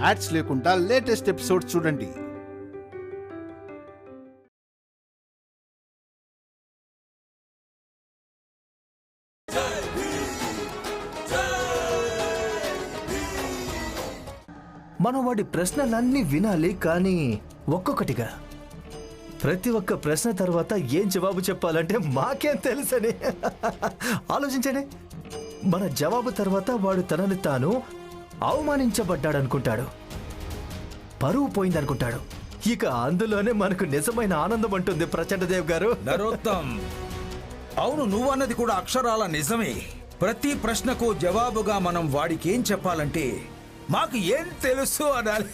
Ads లేకుండా latest episodes చూడండి. మనం వాడి ప్రశ్నలన్నీ వినాలి, కానీ ఒక్కొక్కటిగా. ప్రతి ఒక్క ప్రశ్న తర్వాత ఏం జవాబు చెప్పాలంటే మాకేం తెలుసని ఆలోచించండి. మన జవాబు తర్వాత వాడు తనని తాను అవమానించబడ్డాడనుకుంటాడు, పరువు పోయిందనుకుంటాడు. ఇక అందులోనే మనకు నిజమైన ఆనందం ఉంటుంది. ప్రచండదేవ్ గారు, నరోత్తమ్, అవును, నువ్వు అన్నది కూడా అక్షరాల నిజమే. ప్రతి ప్రశ్నకు జవాబుగా మనం వాడికి ఏం చెప్పాలంటే మాకు ఏం తెలుసు అనాలి.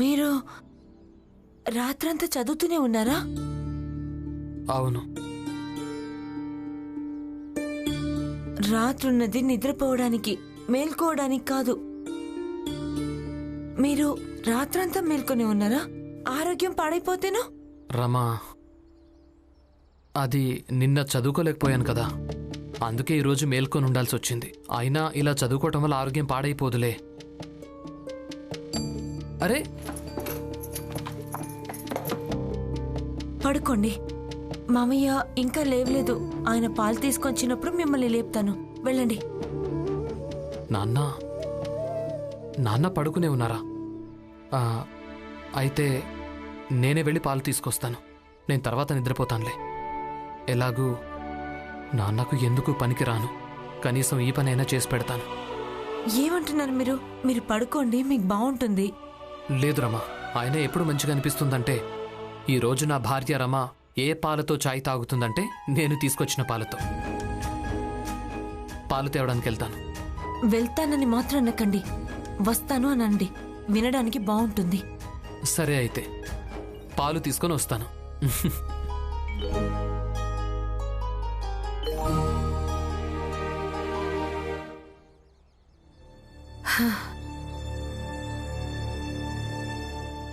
మీరు రాత్రంతా చదువుతూనే ఉన్నారా? అవును. రాత్రున్నది నిద్రపోవడానికి, మేల్కోవడానికి కాదు. మీరు రాత్రంతా మేల్కొని ఉన్నారా? ఆరోగ్యం పాడైపోతేను? రమా, అది నిన్న చదువుకోలేకపోయాను కదా, అందుకే ఈరోజు మేల్కొని ఉండాల్సి వచ్చింది. అయినా ఇలా చదువుకోవటం వల్ల ఆరోగ్యం పాడైపోదులే. అరే, పడుకోండి. మామయ్య ఇంకా లేవలేదు. ఆయన పాలు తీసుకొచ్చినప్పుడు మిమ్మల్ని లేపుతాను. వెళ్ళండి. నాన్న పడుకునే ఉన్నారా? అయితే నేనే వెళ్ళి పాలు తీసుకొస్తాను. నేను తర్వాత నిద్రపోతానులే. ఎలాగూ నాన్నకు ఎందుకు పనికి రాను, కనీసం ఈ పనైనా చేసి పెడతాను. ఏమంటున్నారు మీరు? మీరు పడుకోండి, మీకు బాగుంటుంది. లేదు రమా, ఆయన ఎప్పుడు మంచిగా అనిపిస్తుందంటే, ఈరోజు నా భార్య రమ ఏ పాలతో చాయ్ తాగుతుందంటే నేను తీసుకొచ్చిన పాలతో. పాలు తేవడానికి వెళ్తాను. వెళ్తానని మాత్రం అనకండి, వస్తాను అనండి. వినడానికి బాగుంటుంది. సరే, అయితే పాలు తీసుకొని వస్తాను.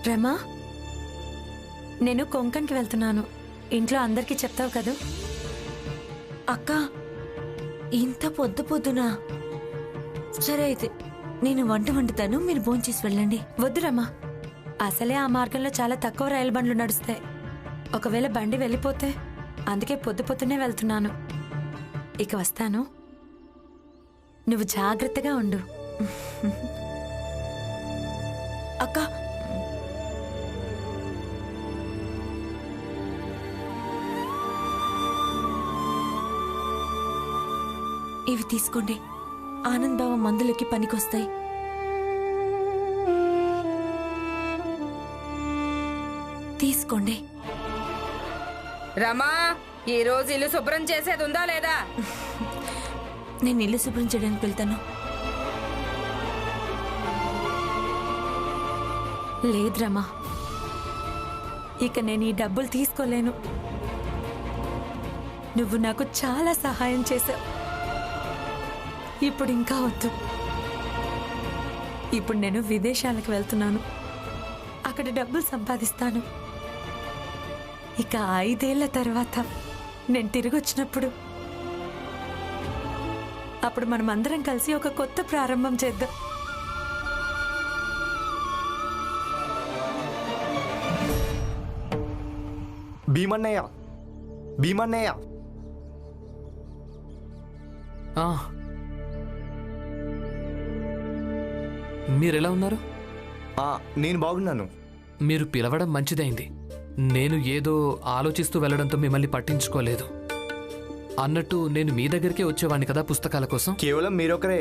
రమా, నేను కొంకణ్కి వెళ్తున్నాను. ఇంట్లో అందరికీ చెప్తావు కదా? అక్క, ఇంత పొద్దునా? సరే, అయితే నేను వంట వండుతాను, మీరు భోంచేసి వెళ్ళండి. వద్దు రమా, అసలే ఆ మార్గంలో చాలా తక్కువ రైలు బండ్లు నడుస్తాయి. ఒకవేళ బండి వెళ్ళిపోతే, అందుకే పొద్దునే వెళ్తున్నాను. ఇక వస్తాను, నువ్వు జాగ్రత్తగా ఉండు. అక్క, ఇవి తీసుకోండి. ఆనంద్ బావ మందులకి పనికొస్తాయి. తీసుకోండి. రమా, ఈ రోజు ఇల్లు శుభ్రం చేసేది ఉందా లేదా? నేను ఇల్లు శుభ్రం చేయడానికి వెళ్తాను. లేదు రమా, ఇక నేను ఈ డబ్బులు తీసుకోలేను. నువ్వు నాకు చాలా సహాయం చేశావు. ఇప్పుడు ఇంకా వద్దు. ఇప్పుడు నేను విదేశాలకు వెళ్తున్నాను, అక్కడ డబ్బులు సంపాదిస్తాను. ఇక 5 ఏళ్ల తర్వాత నేను తిరిగి వచ్చినప్పుడు, అప్పుడు మనం అందరం కలిసి ఒక కొత్త ప్రారంభం చేద్దాం. భీమన్నయ్య, భీమన్నయ్య. మీరెలా ఉన్నారు? నేను బాగున్నాను. మీరు పిలవడం మంచిదైంది. నేను ఏదో ఆలోచిస్తూ వెళ్లడంతో మిమ్మల్ని పట్టించుకోలేదు. అన్నట్టు నేను మీ దగ్గరికే వచ్చేవాడిని కదా పుస్తకాల కోసం. కేవలం మీరొకరే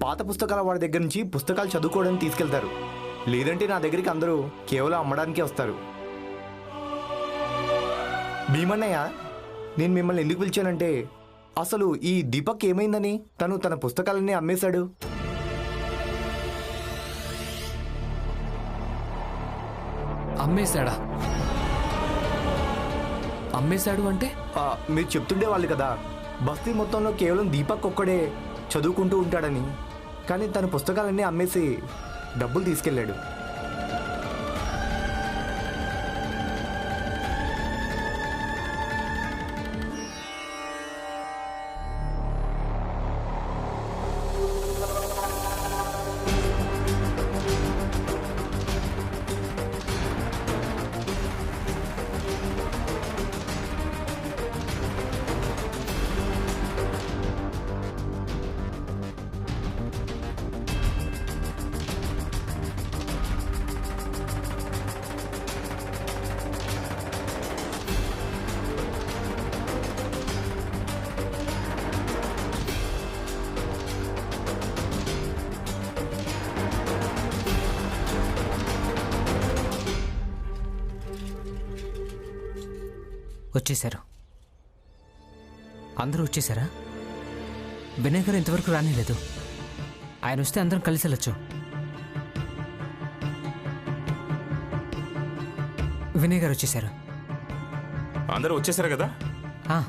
పాత పుస్తకాల వాడి దగ్గర నుంచి పుస్తకాలు చదువుకోవడానికి తీసుకెళ్తారు. లేదంటే నా దగ్గరికి అందరూ కేవలం అమ్మడానికే వస్తారు. భీమన్నయ్య, నేను మిమ్మల్ని ఎందుకు పిలిచానంటే, అసలు ఈ దీపక్ ఏమైందని తను తన పుస్తకాలన్నీ అమ్మేశాడు. అమ్మేశాడా? అమ్మేశాడు అంటే? మీరు చెప్తుండే వాళ్ళు కదా, బస్తీ మొత్తంలో కేవలం దీపక్ ఒక్కడే చదువుకుంటూ ఉంటాడని. కానీ తన పుస్తకాలన్నీ అమ్మేసి డబ్బులు తీసుకెళ్ళాడు. వచ్చేశారు. అందరూ వచ్చేసారా? వినయ్ గారు ఇంతవరకు రానిలేదు. ఆయన వస్తే అందరం కలిసి వెళ్ళొచ్చు. వినయ్ గారు వచ్చేసారు. అందరూ వచ్చేసారు కదా? ఆ,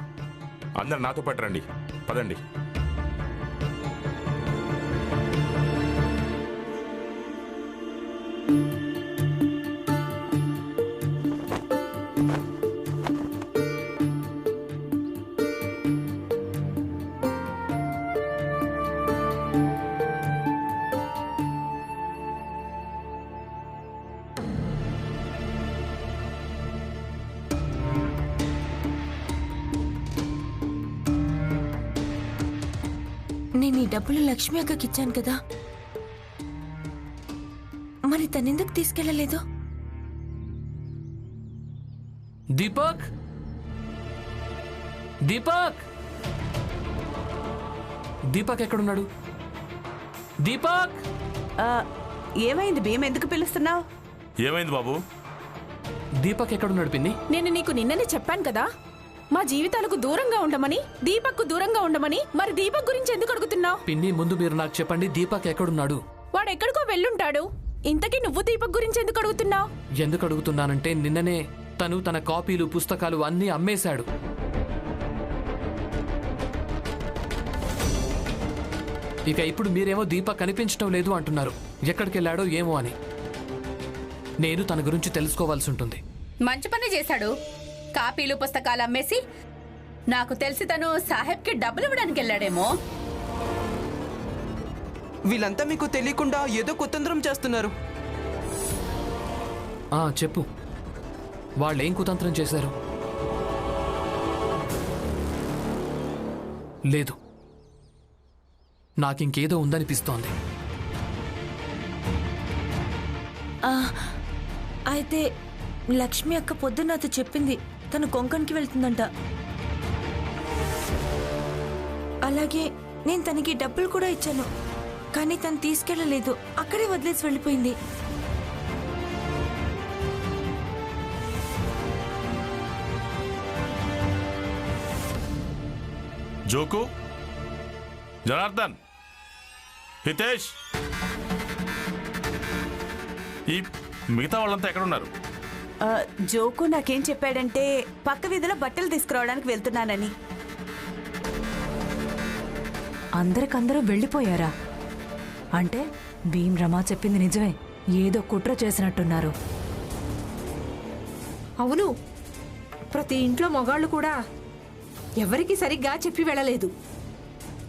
అందరు నాతో పాటు రండి, పదండి. నేను ఈ డబ్బులు లక్ష్మి అక్కకి ఇచ్చాను కదా, మరి తనెందుకు తీసుకెళ్ళలేదు? దీపక్, దీపక్, దీపక్ ఎక్కడున్నాడు? దీపక్! ఏమైంది భీమ్, ఎందుకు పిలుస్తున్నావు? ఏమైంది బాబు? దీపక్ ఎక్కడున్నాడు పిన్ని? నేను నీకు నిన్ననే చెప్పాను కదా, మా జీవితాలకు దూరంగా ఉండమని, దీపక్ కు దూరంగా ఉండమని. మరి దీపక్ గురించి ఎందుకు అడుగుతున్నావు? పిన్ని, ముందు మీరు నాకు చెప్పండి, దీపక్ ఎక్కడున్నాడు? వాడు ఎక్కడికో వెళ్ళుంటాడు. ఇంతకీ నువ్వు దీపక్ గురించి ఎందుకు అడుగుతున్నావు? ఎందుకు అడుగుతున్నానంటే నిన్ననే తను తన కాపీలు, పుస్తకాలు అన్నీ అమ్మేశాడు. ఇక ఇప్పుడు మీరేమో దీపక్ కనిపించడం లేదు అంటున్నారు. ఎక్కడికి వెళ్ళాడో ఏమో అని. నేను తన గురించి తెలుసుకోవాల్సి ఉంటుంది. మంచి పని చేశాడు. కాపీలు పుస్తకాలు అమ్మేసి నాకు తెలిసి తను సాహెబ్కి డబ్బులు ఇవ్వడానికి వెళ్ళాడేమో. వీళ్ళంతా మీకు తెలియకుండా ఏదో కుతంత్రం చేస్తున్నారు. చెప్పు, వాళ్ళేం కుతంత్రం చేశారు? లేదు, నాకింకేదో ఉందనిపిస్తోంది. అయితే లక్ష్మి అక్క పొద్దున్న నాతో చెప్పింది, తను కొంకణ్కి వెళ్తుందంట. అలాగే నేను తనకి డబ్బులు కూడా ఇచ్చాను, కానీ తను తీసుకెళ్ళలేదు, అక్కడే వదిలేసి వెళ్ళిపోయింది. జోకు, జనార్దన్, హితేష్, ఈ మిగతా వాళ్ళంతా ఎక్కడున్నారు? జోకు నాకేం చెప్పాడంటే పక్క వీధిలో బట్టలు తీసుకురావడానికి వెళ్తున్నానని. అందరికందరూ వెళ్ళిపోయారా? అంటే భీమ్ రమా చెప్పింది నిజమే, ఏదో కుట్ర చేసినట్టున్నారు. అవును, ప్రతి ఇంట్లో మగాళ్ళు కూడా ఎవరికి సరిగ్గా చెప్పి వెళ్ళలేదు.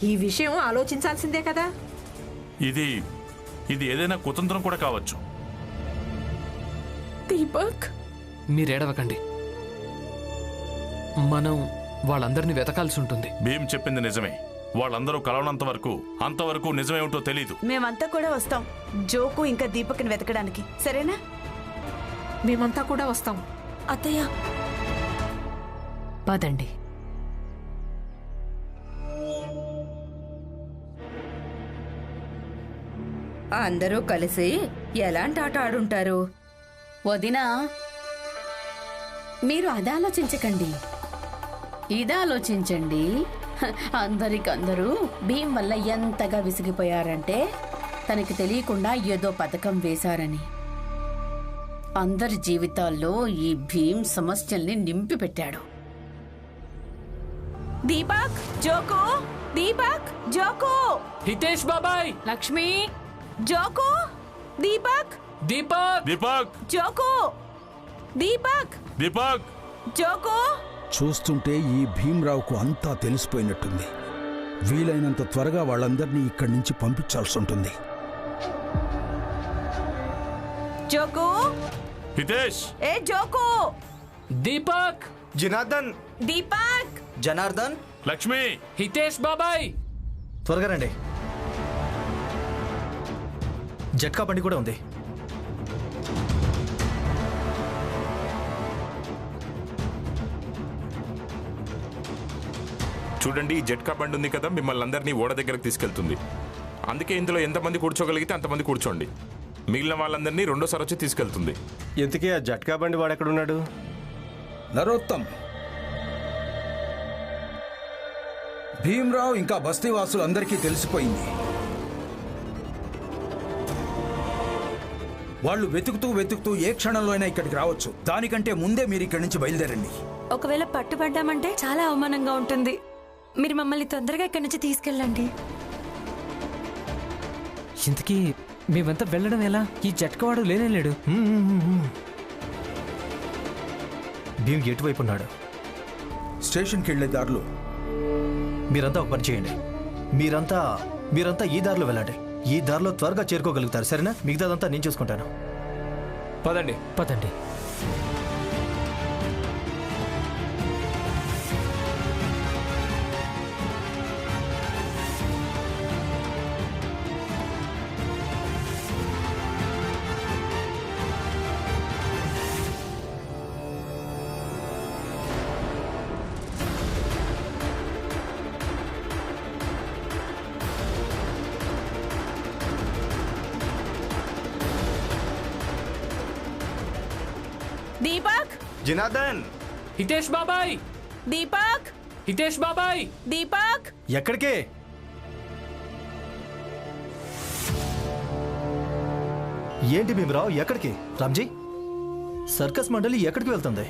ఈ విషయం ఆలోచించాల్సిందే కదా. ఇది ఏదైనా కుతంత్రం కూడా కావచ్చు. దీపక్, మీరేడవకండి, మనం వాళ్ళందరినీ వెతకాల్సి ఉంటుంది. భీమ్ చెప్పింది నిజమే. వాళ్ళందరూ కలవనంత వరకు అంతవరకు నిజమేమిటో తెలీదు. మేమంతా కూడా వస్తాం జోకు ఇంకా దీపక్ని వెతకడానికి, సరేనా? మేమంతా కూడా వస్తాం. అత్తయ్య, పదండి. అందరూ కలిసి ఎలాంటి ఆట ఆడుంటారు? వదినా, మీరు అది ఆలోచించకండి, ఇది ఆలోచించండి. అందరికందరూ భీమ్ వల్ల ఎంతగా విసిగిపోయారంటే తనకి తెలియకుండా ఏదో పథకం వేశారని. అందరి జీవితాల్లో ఈ భీమ్ సమస్యల్ని నింపి పెట్టాడు. దీపక్, జోకు, దీపక్, జోకు, హితేష్ బాబాయ్, Lakshmi, joke, Deepak, Deepak, Deepak, joke, Deepak, Deepak, joke. చూస్తుంటే ఈ భీమ్రావుకు అంతా తెలిసిపోయినట్టుంది. వీలైనంత త్వరగా వాళ్ళందరినీ ఇక్కడి నుంచి పంపించాల్సి ఉంటుంది. జోకు, హితేష్, ఏ జోకు, దీపక్, జనార్దన్, దీపక్, జనార్దన్, లక్ష్మి, హితేష్ బాబాయ్. త్వరగా రండి. జట్కా బండి కూడా ఉంది. చూడండి, ఈ జట్కా బండి ఉంది కదా, మిమ్మల్ని అందరినీ ఓడ దగ్గరకు తీసుకెళ్తుంది. అందుకే ఇందులో ఎంతమంది కూర్చోగలిగితే అంతమంది కూర్చోండి. మిగిలిన వాళ్ళందరినీ రెండోసారి వచ్చి తీసుకెళ్తుంది. ఎందుకే ఆ జట్కా బండి వాడు ఎక్కడున్నాడు? నరోత్తం, భీమ్రావ్ ఇంకా బస్తీవాసులు అందరికీ తెలిసిపోయింది. వాళ్ళు వెతుకుతూ ఏ క్షణంలో అయినా ఇక్కడికి రావచ్చు. దానికంటే ముందే మీరు ఇక్కడి నుంచి బయలుదేరండి. ఒకవేళ పట్టుబడ్డామంటే చాలా అవమానంగా ఉంటుంది. మీరు మమ్మల్ని తొందరగా ఇక్కడి నుంచి తీసుకెళ్ళండి. ఇంతకీ మేమంతా వెళ్ళడం ఎలా? ఈ జట్కవాడు లేనేలేడు. భీమ్ ఎటువైపు ఉన్నాడు? స్టేషన్కి వెళ్లే దారిలో. మీరంతా ఒక పని చేయండి. మీరంతా ఈ దారిలో వెళ్ళండి. ఈ దారిలో త్వరగా చేరుకోగలుగుతారు, సరేనా? మిగతాదంతా నేను చూసుకుంటాను. పదండి పదండి. దీపక్, జనార్దన్, హితేష్ బాబాయ్, దీపక్, హితేష్ బాబాయ్. దీపక్. ఎక్కడికే? ఏంటి భీమరావు, ఎక్కడికి? రామ్జీ, సర్కస్ మండలి ఎక్కడికి వెళ్తుంది?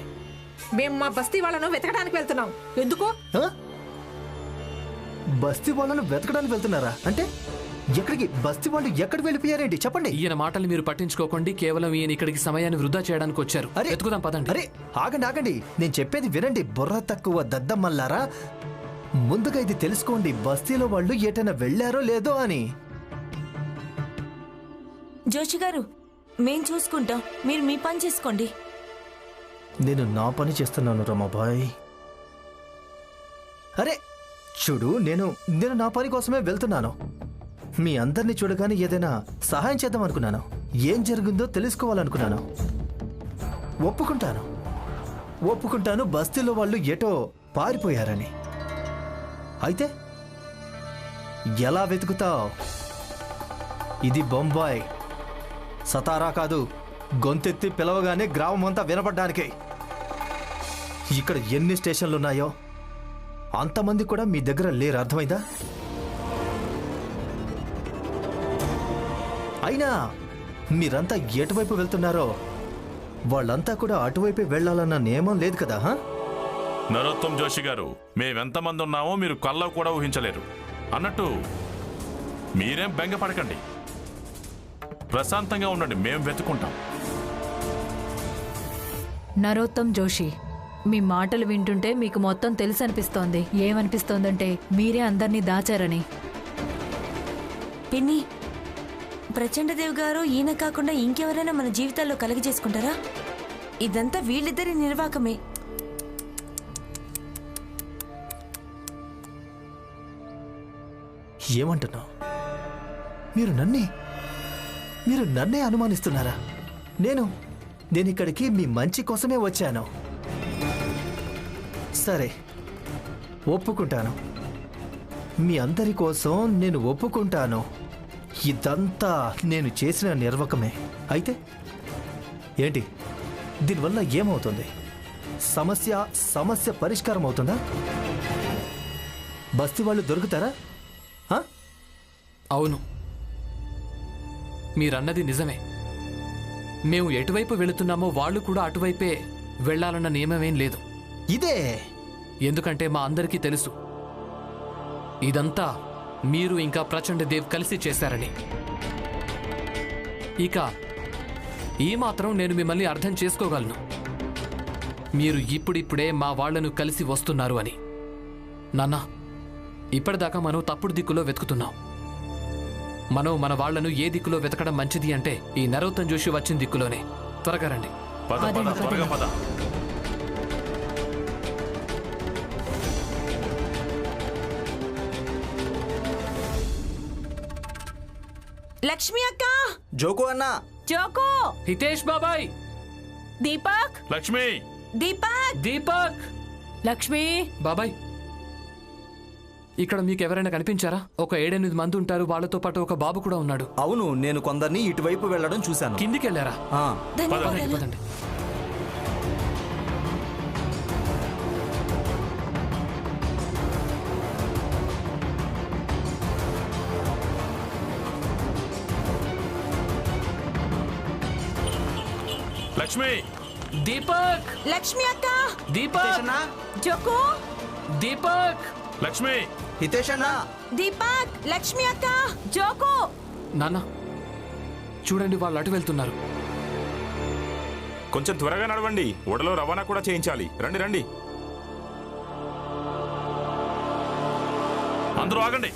మేము మా బస్తీ వాళ్ళను వెతకడానికి వెళ్తున్నాం. ఎందుకు? బస్తీ వాళ్ళను వెతకడానికి వెళ్తున్నారా? అంటే ఎక్కడికి? బస్తీ వాళ్ళు ఎక్కడికి వెళ్ళిపోయారేంటి? చెప్పండి. ఈయన మాటలు మీరు పట్టించుకోకండి. కేవలం ఈయన ఇక్కడికి సమయాన్ని వృధా చేయడానికి వచ్చారు. వెతుకుదాం పదండి. అరే ఆగండి, నేను చెప్పేది వినండి. బుర్ర తక్కువ దద్దమ్మల్లారా, ముందుగా ఇది తెలుసుకోండి, బస్తీలో వాళ్ళు ఎటైనా వెళ్ళారో లేదో అని. జోషి గారు, మేం చూసుకుంటాం, మీరు మీ పని చేసుకోండి. నేను నా పని చేస్తున్నాను రమాబాయ్. అరే చూడు, నేను నా పని కోసమే వెళ్తున్నాను. మీ అందరినీ చూడగానే ఏదైనా సహాయం చేద్దాం అనుకున్నాను. ఏం జరిగిందో తెలుసుకోవాలనుకున్నాను. ఒప్పుకుంటాను బస్తీలో వాళ్ళు ఎటో పారిపోయారని. అయితే ఎలా వెతుకుతావు? ఇది బొంబాయి, సతారా కాదు. గొంతెత్తి పిలవగానే గ్రామం అంతా వినపడ్డానికి. ఇక్కడ ఎన్ని స్టేషన్లున్నాయో అంతమంది కూడా మీ దగ్గర లేరు, అర్థమైందా? అయినా మీరంతా ఎటువైపు వెళ్తున్నారో వాళ్ళంతా కూడా అటువైపే వెళ్లాలన్న నియమం లేదు కదా? నరోత్తం జోషి గారు, మేమెంతమంది ఉన్నామో మీరు కల్లో కూడా ఊహించలేరు. అన్నట్టు మీరేం బెంగపడకండి, ప్రశాంతంగా ఉండండి, మేం వెతుకుంటాం. నరోత్తం జోషి, మీ మాటలు వింటుంటే మీకు మొత్తం తెలుసు అనిపిస్తోంది. ఏమనిపిస్తోందంటే మీరే అందరినీ దాచారని. పిన్ని, ప్రచండదేవ్ గారు ఈయన కాకుండా ఇంకెవరైనా మన జీవితాల్లో కలిగి చేసుకుంటారా? ఇదంతా వీళ్ళిద్దరి నిర్వాకమే. ఏమంటున్నావు? మీరు నన్నే అనుమానిస్తున్నారా? నేను ఇక్కడికి మీ మంచి కోసమే వచ్చాను. సరే, ఒప్పుకుంటాను. మీ అందరి కోసం నేను ఒప్పుకుంటాను. ఇదంతా నేను చేసిన నిర్వాకమే. అయితే ఏంటి? దీనివల్ల ఏమవుతుంది? సమస్య పరిష్కారం అవుతుందా? బస్తీ వాళ్ళు దొరుకుతారా? అవును, మీరన్నది నిజమే. మేము ఎటువైపు వెళుతున్నామో వాళ్ళు కూడా అటువైపే వెళ్లాలన్న నియమమేం లేదు. ఇదే ఎందుకంటే మా అందరికీ తెలుసు ఇదంతా మీరు ఇంకా ప్రచండ దేవ్ కలిసి చేశారని. ఇక ఈ మాత్రం నేను మిమ్మల్ని అర్థం చేసుకోగలను, మీరు ఇప్పుడిప్పుడే మా వాళ్లను కలిసి వస్తున్నారు అని. నాన్న, ఇప్పటిదాకా మనం తప్పుడు దిక్కులో వెతుకుతున్నాం. మనం మన వాళ్లను ఏ దిక్కులో వెతకడం మంచిది అంటే ఈ నరోత్తమ్ జోషి వచ్చిన దిక్కులోనే. త్వరగా రండి. లక్ష్మి అక్క, జోకు అన్నా, జోకు, హితేష్ బాబాయ్, దీపక్, లక్ష్మి, దీపక్, దీపక్, లక్ష్మి బాబాయ్. ఇక్కడ మీకు ఎవరైనా కనిపించారా? ఒక 7-8 మంది ఉంటారు, వాళ్ళతో పాటు ఒక బాబు కూడా ఉన్నాడు. అవును, నేను కొందరిని ఇటువైపు వెళ్ళడం చూశాను. కిందికి వెళ్ళారా? పదండి. లక్ష్మి, దీపక్, లక్ష్మి అక్క, దీపక్, జోకు, దీపక్, లక్ష్మి, హితేష్ అన్నా, దీపక్, లక్ష్మి అక్క, జోకు. నాన్న చూడండి, వాళ్ళు అటు వెళ్తున్నారు. కొంచెం త్వరగా నడవండి, ఓడలో రవాణా కూడా చేయించాలి. రండి రండి. అందరూ ఆగండి.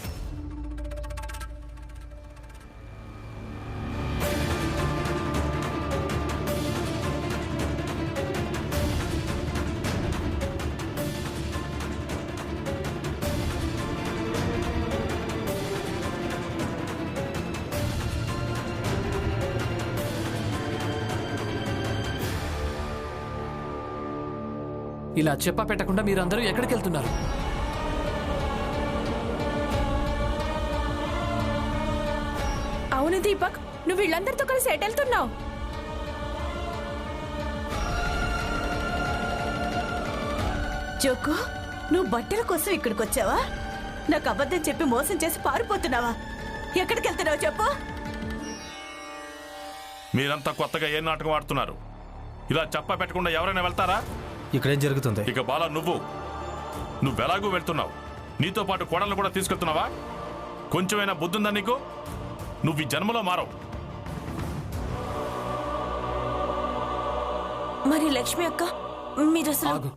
ఇలా చెప్పా పెట్టకుండా మీరందరూ ఎక్కడికి వెళ్తున్నారు? అవును దీపక్, నువ్వు వీళ్ళందరితో కలిసి ఎటెళ్తున్నావు? జోకు, నువ్వు బట్టల కోసం ఇక్కడికి వచ్చావా? నాకు అబద్ధం చెప్పి మోసం చేసి పారిపోతున్నావా? ఎక్కడికి వెళ్తున్నావు చెప్పు. మీరంతా కొత్తగా ఏ నాటకం ఆడుతున్నారు? ఇలా చెప్ప పెట్టకుండా ఎవరైనా వెళ్తారా? ఇక్కడేం జరుగుతుంది? ఇక బాలా, నువ్వెలాగూ వెళ్తున్నావు, నీతో పాటు కోడళ్ళు కూడా తీసుకెళ్తున్నావా? కొంచెమైనా బుద్ధుందా నీకు? నువ్వు ఈ జన్మలో మారవు. మరి లక్ష్మి అక్క, మీరు అసలు...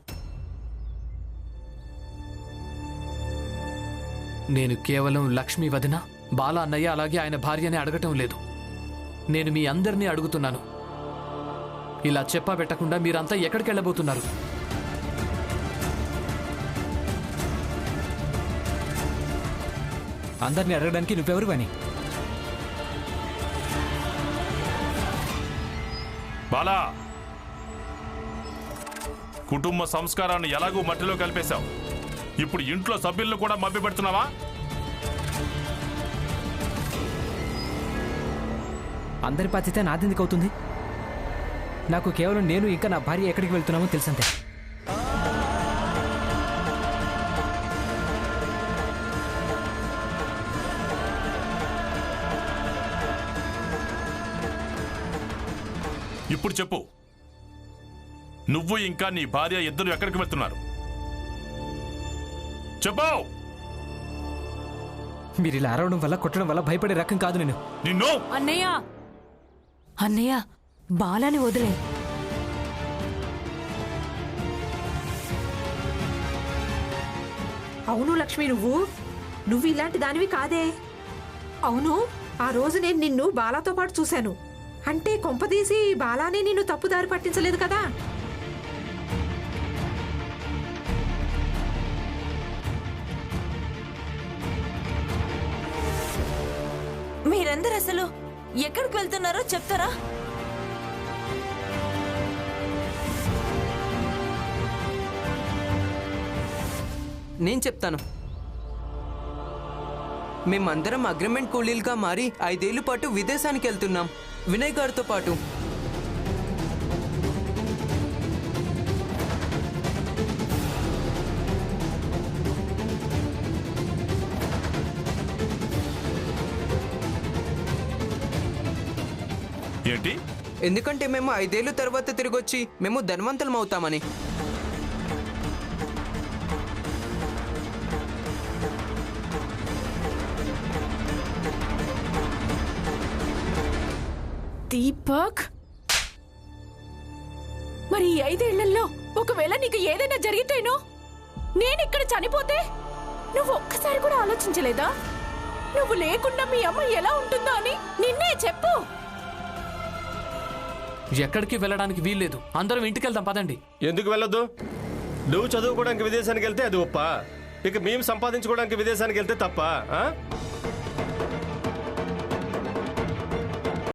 నేను కేవలం లక్ష్మి వదిన, బాలా అన్నయ్య, అలాగే ఆయన భార్యని అడగటం లేదు. నేను మీ అందరినీ అడుగుతున్నాను, ఇలా చెప్పా పెట్టకుండా మీరంతా ఎక్కడికి వెళ్ళబోతున్నారు? అందరినీ అడగడానికి నువ్వెవరు అని? బాలా, కుటుంబ సంస్కారాన్ని ఎలాగూ మట్టిలో కలిపేశావు. ఇప్పుడు ఇంట్లో సభ్యులను కూడా మభ్య పెడుతున్నావా? అందరి బాధ్యత నాదెందుకు అవుతుంది? నాకు కేవలం నేను ఇంకా నా భార్య ఎక్కడికి వెళ్తున్నామో తెలుసంతే. ఇప్పుడు చెప్పు, నువ్వు ఇంకా నీ భార్య ఇద్దరు ఎక్కడికి వెళ్తున్నారు? చెప్పు. మీరు ఇలా అరవడం వల్ల, కొట్టడం వల్ల భయపడే రకం కాదు నేను. నిన్ను... అన్నయ్య, అన్నయ్య, బాలాని వదిలే. అవును లక్ష్మి, నువ్వు ఇలాంటి దానివి కాదే. అవును, ఆ రోజు నేను నిన్ను బాలాతో పాటు చూశాను. అంటే కొంపదీసి బాలానే నిన్ను తప్పుదారి పట్టించలేదు కదా? మీరందరూ అసలు ఎక్కడికి వెళ్తున్నారో చెప్తారా? నేను చెప్తాను. మేమందరం అగ్రిమెంట్ కూలీలుగా మారి 5 ఏళ్ల పాటు విదేశానికి వెళ్తున్నాం, వినయ్ గారితో పాటు. ఏంటి? ఎందుకంటే మేము 5 ఏళ్ళు తర్వాత తిరిగొచ్చి మేము ధనవంతులం అవుతామని. దీపక్, మరి ఈ 5 ఏళ్లలో ఒకవేళ నీకు ఏదైనా జరిగితేనో, నేనిక్కడ చనిపోతే నువ్వు ఒక్కసారి కూడా ఆలోచించలేదా? నువ్వు లేకుండా మీ అమ్మ ఎలా ఉంటుందో అని నిన్నే చెప్పు. ఎక్కడికి వెళ్ళడానికి వీల్లేదు. అందరం ఇంటికి వెళ్దాం పదండి. ఎందుకు వెళ్ళొద్దు? నువ్వు చదువుకోవడానికి విదేశానికి వెళ్తే అది ఒప్ప, ఇక మేము సంపాదించుకోవడానికి విదేశానికి వెళ్తే తప్ప?